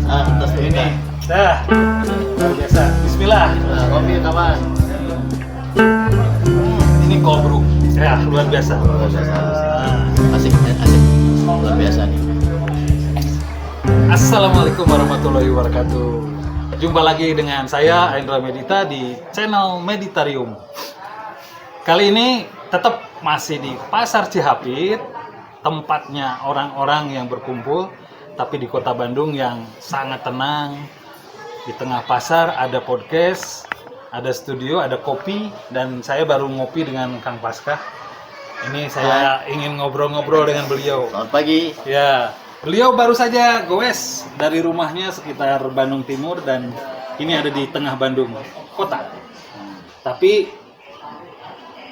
Atas ini. Dah, luar biasa. Bismillah. Nah, kopi kawan. Ini kobru. Ya, luar biasa. Asik, asik. Luar biasa nih. Assalamualaikum warahmatullahi wabarakatuh. Jumpa lagi dengan saya Aindra Medita di channel Meditarium. Kali ini tetap masih di Pasar Cihapit, tempatnya orang-orang yang berkumpul, tapi di Kota Bandung yang sangat tenang. Di tengah pasar ada podcast, ada studio, ada kopi, dan saya baru ngopi dengan Kang Paskah. Ini saya ingin ngobrol-ngobrol dengan beliau. Selamat pagi. Ya, beliau baru saja goes dari rumahnya sekitar Bandung Timur dan ini ada di tengah Bandung kota. Tapi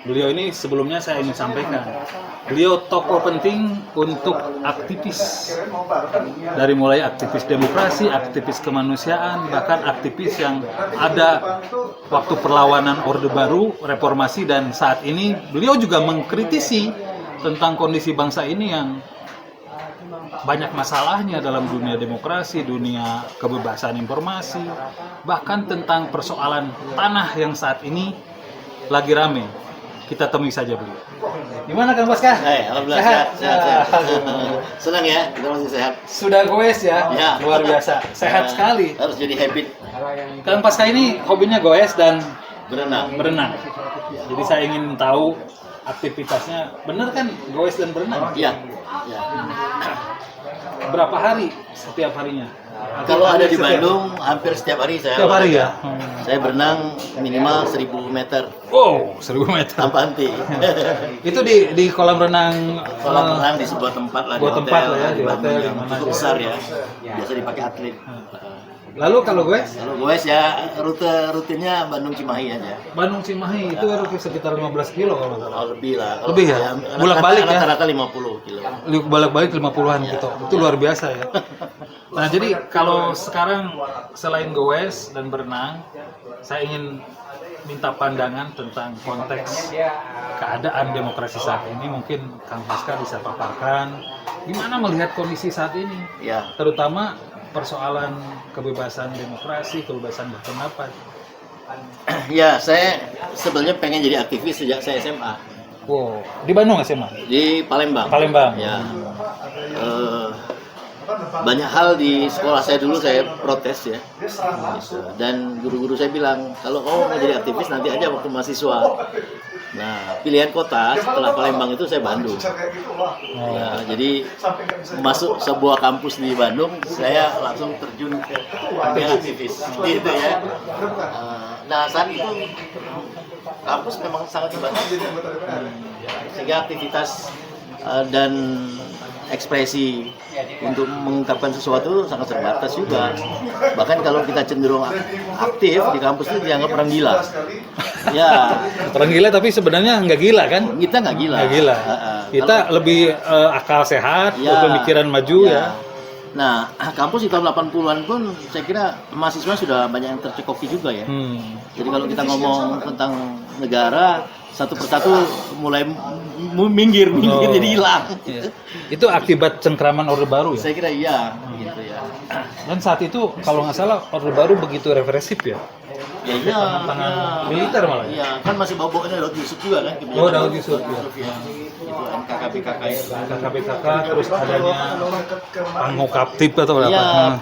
beliau ini sebelumnya saya ingin sampaikan, beliau tokoh penting untuk aktivis. Dari mulai aktivis demokrasi, aktivis kemanusiaan, bahkan aktivis yang ada waktu perlawanan Orde Baru, reformasi, dan saat ini beliau juga mengkritisi tentang kondisi bangsa ini yang banyak masalahnya dalam dunia demokrasi, dunia kebebasan informasi, bahkan tentang persoalan tanah yang saat ini lagi rame. Kita temui saja beliau. Gimana Kang Paskah? Alhamdulillah sehat. Senang ya, kita masih sehat. Sudah goes ya? Ya. Luar biasa. Sehat sekali. Harus jadi habit Kang Paskah ini hobinya goes dan berenang. berenang. Jadi saya ingin tahu aktivitasnya. Bener kan goes dan berenang? Iya. Ya. Berapa hari setiap harinya? Kalau ada di Setiap- Bandung, hampir setiap hari saya. Setiap hari ya? Saya berenang minimal 1000 meter Wow, 1000 meter. tanpa henti. Itu di kolam renang. Kolam renang di sebuah tempat lah, Sebuah di tempat hotel, lah ya, di Bandung hotel, yang di mana cukup aja. besar ya. Biasa dipakai atlet. Lalu kalau gue Kalau gue ya rutinnya Bandung Cimahi aja. Bandung Cimahi itu harus sekitar 15 kilo kalau nggak salah. Oh, lebih lah. Kalau Lebih ya? Bolak-balik ya? Rata-rata 50 kilo. Balik-balik 50-an gitu. Itu luar biasa ya. Nah, jadi kalau sekarang selain goes dan berenang, saya ingin minta pandangan tentang konteks keadaan demokrasi saat ini. Mungkin Kang Paskah bisa paparkan gimana melihat kondisi saat ini, Ya. terutama persoalan kebebasan demokrasi, kebebasan berpendapat. Ya, saya sebenarnya pengen jadi aktivis sejak saya SMA Wow, di Bandung SMA? di Palembang. Palembang. Ya. Banyak hal di sekolah saya dulu saya protes ya. Gitu. Dan guru-guru saya bilang, kalau kamu mau jadi aktivis nanti aja waktu mahasiswa. Nah, pilihan kota setelah Palembang itu saya Bandung. Ya, jadi masuk sebuah kampus di Bandung, saya langsung terjun ke dunia aktivis, gitu ya. Nah, saat itu kampus memang sangat terbatas, sehingga aktivitas dan ekspresi untuk mengungkapkan sesuatu sangat terbatas juga. Bahkan kalau kita cenderung aktif di kampus itu dianggap orang gila. Ya, Orang gila tapi sebenarnya nggak gila kan? kita nggak gila. Nggak gila. Kita lebih akal sehat, pemikiran maju ya. Nah, kampus di tahun 80-an pun saya kira mahasiswa sudah banyak yang tercekoki juga ya. Jadi kalau kita ngomong tentang negara, satu persatu mulai minggir jadi hilang. Iya. Itu akibat cengkraman Orde Baru ya. Saya kira iya, gitu ya. Dan saat itu kalau nggak salah Orde Baru begitu represif ya. Ya iya, Tangan iya. militer malah ya? Iya, kan masih bau-baunya Daud Yusuf juga kan. Oh, Daud Yusuf, ya. Itu NKKBKK itu. KKPKK terus adanya Pangokaptip atau apa? Iya, Nah,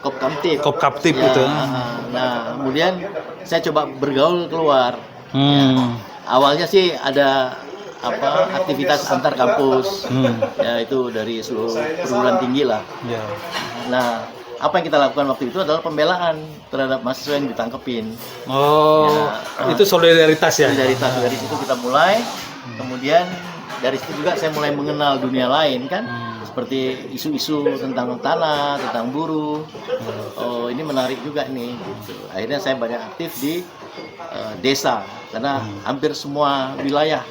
Kopkamtib. Kopkamtib Ya, itu. Nah, kemudian saya coba bergaul keluar. Hmm. Awalnya sih ada aktivitas antar kampus. Ya, itu dari seluruh perguruan tinggi lah. Ya. Nah, apa yang kita lakukan waktu itu adalah pembelaan terhadap mahasiswa yang ditangkepin. Oh, Ya. itu solidaritas ya. Solidaritas, dari situ kita mulai. Kemudian dari situ juga saya mulai mengenal dunia lain kan, seperti isu-isu tentang tanah, tentang buruh. Oh, ini menarik juga nih. Gitu. Akhirnya saya banyak aktif di desa, karena hampir semua wilayah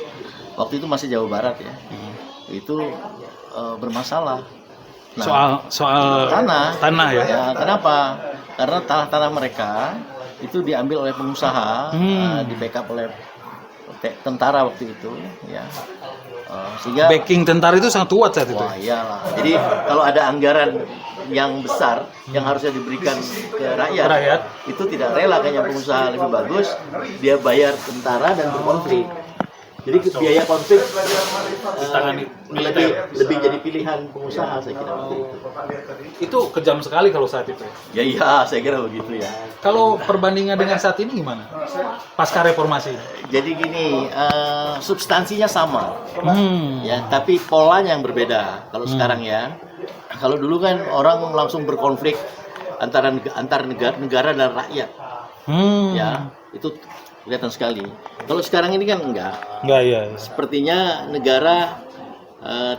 waktu itu masih Jawa Barat ya, itu bermasalah. Nah, soal tanah ya. Ya, kenapa? Karena tanah-tanah mereka itu diambil oleh pengusaha, di backup oleh tentara waktu itu, ya. Sehingga Backing tentara itu sangat kuat saat itu. wah iyalah. Jadi kalau ada anggaran yang besar yang harusnya diberikan ke rakyat, itu tidak rela, kayaknya pengusaha lebih bagus dia bayar tentara dan berkonflik. Jadi biaya konflik Ditangani lebih jadi pilihan pengusaha, saya kira waktu itu. Itu kejam sekali kalau saat itu. Ya iya, saya kira begitu ya. Kalau perbandingan dengan saat ini gimana? Pasca reformasi. Jadi gini, substansinya sama, ya, tapi polanya yang berbeda. Kalau sekarang ya, kalau dulu kan orang langsung berkonflik antar negara dan rakyat, ya, itu kelihatan sekali. Kalau sekarang ini kan enggak. Enggak ya. Sepertinya negara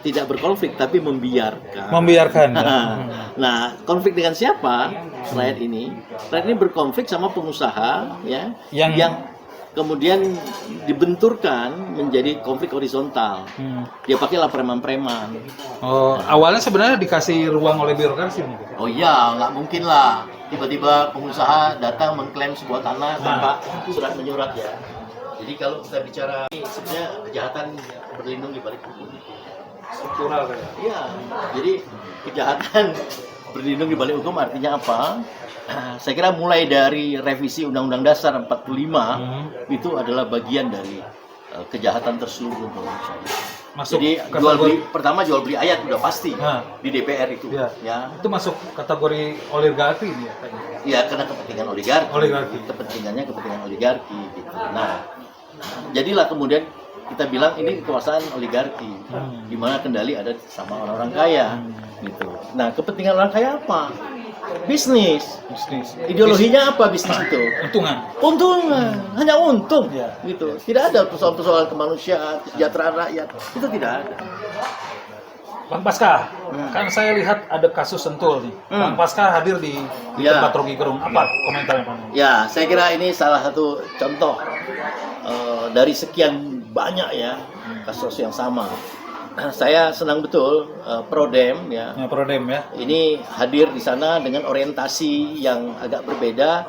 tidak berkonflik tapi membiarkan. Membiarkan. Ya? Nah, konflik dengan siapa? Rakyat ini berkonflik sama pengusaha, ya, yang kemudian dibenturkan menjadi konflik horizontal. Dia pakailah preman-preman. Oh, awalnya sebenarnya dikasih ruang oleh birokrasi mungkin. Oh iya, nggak mungkin lah. Tiba-tiba pengusaha datang mengklaim sebuah tanah tanpa surat menyurat ya. Jadi kalau kita bicara ini sebenarnya kejahatan berlindung di balik hukum. Struktural kan? Iya. Jadi kejahatan berlindung di balik hukum artinya apa? Saya kira mulai dari revisi Undang-Undang Dasar 45 itu adalah bagian dari kejahatan terselubung menurut saya. Masuk jadi jual beli ayat udah pasti di DPR itu. Ya. Itu masuk kategori oligarki ini ya? Iya, karena kepentingan oligarki. Kepentingannya kepentingan oligarki gitu. Nah, jadilah kemudian kita bilang ini kekuasaan oligarki, di mana kendali ada sama orang-orang kaya gitu. Nah, kepentingan orang kaya apa? Bisnis. Ideologinya apa bisnis itu? Untungan, hanya untung, gitu. Tidak ada persoalan-persoalan kemanusiaan, kesejahteraan rakyat, itu tidak ada. Bang Paskah, kan saya lihat ada kasus Sentul nih. Bang Paskah hadir di tempat Rocky Gerung. Apa komentarnya Bang? Ya, saya kira ini salah satu contoh dari sekian banyak ya kasus yang sama. Saya senang betul Prodem ya. Prodem ya. Ini hadir di sana dengan orientasi yang agak berbeda,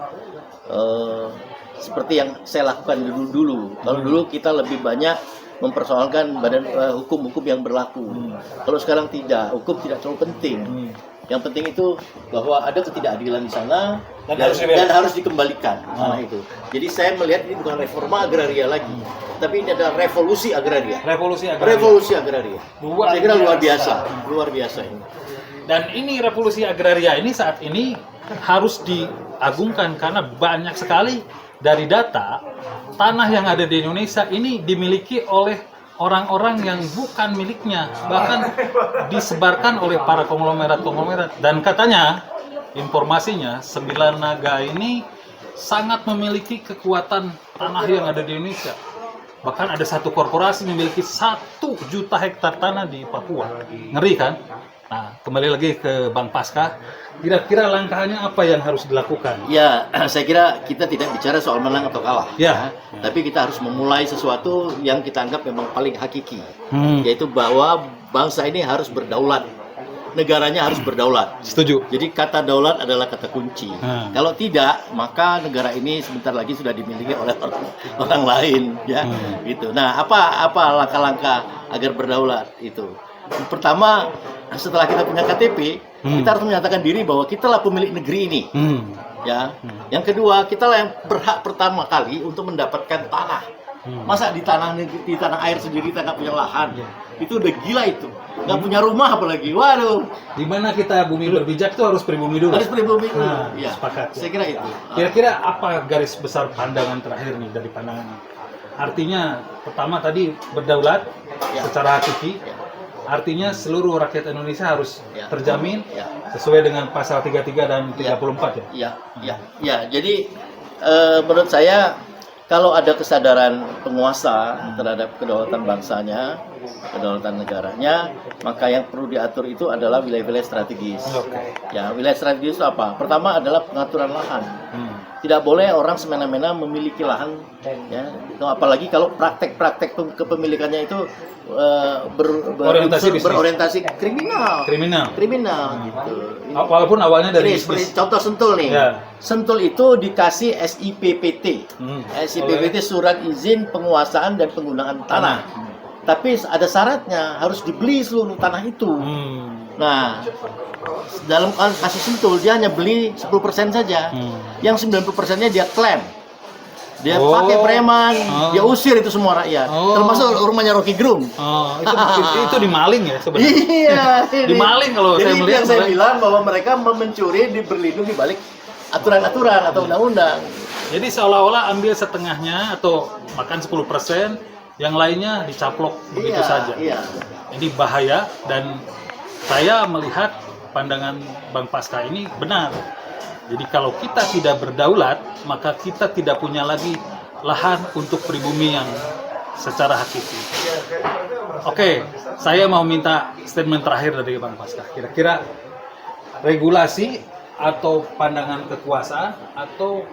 seperti yang saya lakukan dulu. Kalau dulu kita lebih banyak mempersoalkan badan hukum-hukum yang berlaku. Kalau sekarang tidak, hukum tidak terlalu penting. Yang penting itu bahwa ada ketidakadilan di sana dan harus dikembalikan. Nah, itu. Jadi saya melihat ini bukan reforma agraria lagi, tapi ini adalah revolusi agraria. Revolusi agraria. Saya kira luar biasa ini. Dan ini revolusi agraria ini saat ini harus diagungkan karena banyak sekali dari data tanah yang ada di Indonesia ini dimiliki oleh orang-orang yang bukan miliknya, bahkan disebarkan oleh para konglomerat, dan katanya informasinya 9 naga ini sangat memiliki kekuatan tanah yang ada di Indonesia. Bahkan ada satu korporasi memiliki 1 juta hektar tanah di Papua. Ngeri kan? Nah, kembali lagi ke Bang Paskah. Kira-kira langkahnya apa yang harus dilakukan? Ya, saya kira kita tidak bicara soal menang atau kalah. Ya. Tapi kita harus memulai sesuatu yang kita anggap memang paling hakiki. Yaitu bahwa bangsa ini harus berdaulat. Negaranya harus berdaulat. Setuju. Jadi kata daulat adalah kata kunci. Kalau tidak, maka negara ini sebentar lagi sudah dimiliki oleh orang lain, ya. Gitu. Nah, apa langkah-langkah agar berdaulat itu? Pertama, setelah kita punya KTP, kita harus menyatakan diri bahwa kita lah pemilik negeri ini. Ya. Yang kedua, kita lah yang berhak pertama kali untuk mendapatkan tanah. Masa di tanah air sendiri kita nggak punya lahan? Itu udah gila itu. Nggak punya rumah apalagi. Waduh. Di mana kita bumi berbijak itu harus pribumi dulu. Harus pribumi dulu. Ya. Sepakat. Saya kira itu. Kira-kira apa garis besar pandangan terakhir nih dari pandangan ini? Artinya pertama tadi berdaulat secara hakiki. Artinya seluruh rakyat Indonesia harus terjamin sesuai dengan pasal 33 dan 34 ya? Ya. Jadi menurut saya kalau ada kesadaran penguasa terhadap kedaulatan bangsanya, kedaulatan negaranya, maka yang perlu diatur itu adalah wilayah-wilayah strategis. Oke. Ya, wilayah strategis itu apa? Pertama adalah pengaturan lahan. Tidak boleh orang semena-mena memiliki lahan, ya. Itu apalagi kalau praktek-praktek kepemilikannya itu Orientasi bisnis. berorientasi kriminal. Kriminal. Gitu. Walaupun awalnya dari Ini seperti bisnis. contoh Sentul nih. Ya. Sentul itu dikasih SIPPT. SIPPT surat izin penguasaan dan penggunaan tanah. Tapi ada syaratnya, harus dibeli seluruh tanah itu. Nah, dalam kasus Sentul dia hanya beli 10% saja. Yang 90%-nya dia klaim. Dia pakai preman, dia usir itu semua rakyat. Termasuk rumahnya Rocky Gerung. Itu dimaling ya sebenarnya. Iya, Dimaling kalau jadi saya itu melihat. yang saya bilang bahwa mereka mencuri berlindung di balik aturan-aturan atau undang-undang. Jadi seolah-olah ambil setengahnya atau makan 10%, yang lainnya dicaplok begitu saja. Iya. Ini bahaya dan saya melihat pandangan Bang Pasca ini benar. Jadi kalau kita tidak berdaulat, maka kita tidak punya lagi lahan untuk pribumi yang secara hakiki. Oke, saya mau minta statement terakhir dari Bang Pasca. Kira-kira regulasi atau pandangan kekuasaan atau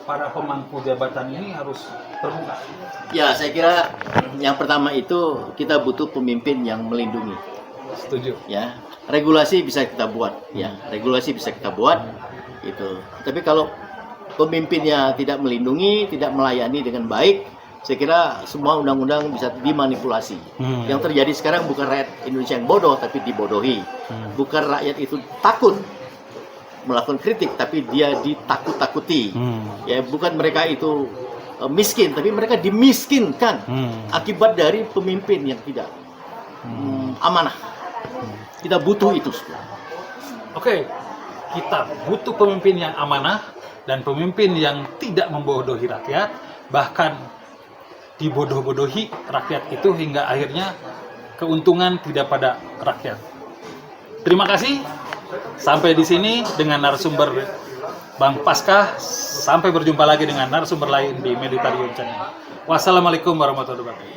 para pemangku jabatan ini harus terbuka? Ya, saya kira yang pertama itu kita butuh pemimpin yang melindungi. Setuju. Ya, regulasi bisa kita buat. Ya, regulasi bisa kita buat. Itu. Tapi kalau pemimpinnya tidak melindungi, tidak melayani dengan baik, saya kira semua undang-undang bisa dimanipulasi. Yang terjadi sekarang bukan rakyat Indonesia yang bodoh, tapi dibodohi. Bukan rakyat itu takut melakukan kritik, tapi dia ditakut-takuti. Ya, bukan mereka itu miskin, tapi mereka dimiskinkan akibat dari pemimpin yang tidak amanah. Kita butuh itu. Oke, kita butuh pemimpin yang amanah dan pemimpin yang tidak membodohi rakyat, bahkan dibodoh-bodohi rakyat itu hingga akhirnya keuntungan tidak pada rakyat. Terima kasih. Sampai di sini dengan narasumber Bang Pasca. Sampai berjumpa lagi dengan narasumber lain di Meditarium Channel. Wassalamualaikum warahmatullahi wabarakatuh.